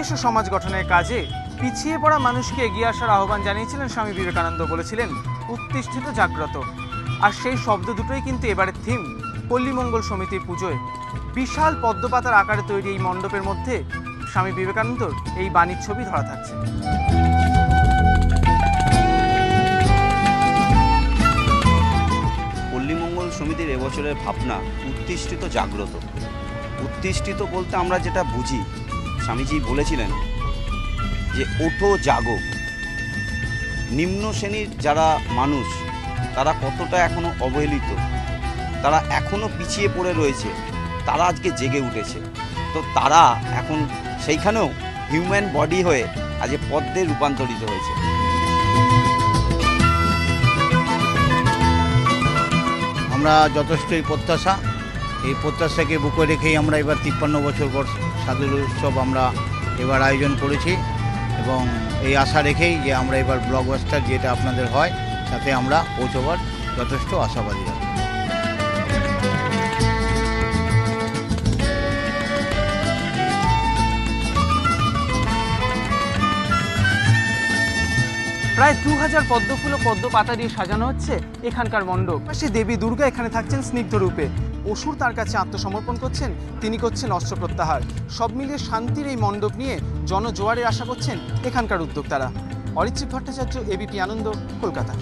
পরিবেশ ও সমাজ গঠনের কাজে পিছিয়ে পড়া মানুষকে এগিয়ে আসার আহ্বান জানিয়েছিলেন স্বামী বিবেকানন্দ। বলেছিলেন উত্তিষ্ঠিত জাগ্রত। আর সেই শব্দ দুটোই কিন্তু এবারের থিম পল্লীমঙ্গল সমিতির পুজোয়। বিশাল পদ্মপাতার আকারে তৈরি এই মণ্ডপের মধ্যে স্বামী বিবেকানন্দর এই বাণীর ছবি ধরা থাকছে। পল্লীমঙ্গল সমিতির এবছরের ভাবনা উত্তিষ্ঠিত জাগ্রত। উত্তিষ্ঠিত বলতে আমরা যেটা বুঝি, স্বামীজি বলেছিলেন যে ওঠো জাগো। নিম্ন শ্রেণীর যারা মানুষ তারা কতটা এখনো অবহেলিত, তারা এখনো পিছিয়ে পড়ে রয়েছে, তারা আজকে জেগে উঠেছে। তো তারা এখন সেইখানেও হিউম্যান বডি হয়ে আজ পদ্মে রূপান্তরিত হয়েছে। আমরা যথেষ্টই প্রত্যাশা, এই প্রত্যাশাকে বুকে রেখেই আমরা এবার 53 বছর পর সাধুর উৎসব আমরা এবার আয়োজন করেছি এবং এই আশা রেখেই যে আমরা এবার ব্লকবাস্টার যেটা আপনাদের হয় সাথে আমরা পৌঁছবার যথেষ্ট আশাবাদী আছি। প্রায় 2000 পদ্মফুল ও পদ্ম পাতা দিয়ে সাজানো হচ্ছে এখানকার মণ্ডপ। সে দেবী দুর্গা এখানে থাকছেন স্নিগ্ধ রূপে। অসুর তার কাছে আত্মসমর্পণ করছেন, তিনি করছেন অস্ত্র প্রত্যাহার। সব মিলিয়ে শান্তির এই মণ্ডপ নিয়ে জনজোয়ারের আশা করছেন এখানকার উদ্যোক্তারা। অরিত্রিক ভট্টাচার্য, এবিপি আনন্দ, কলকাতা।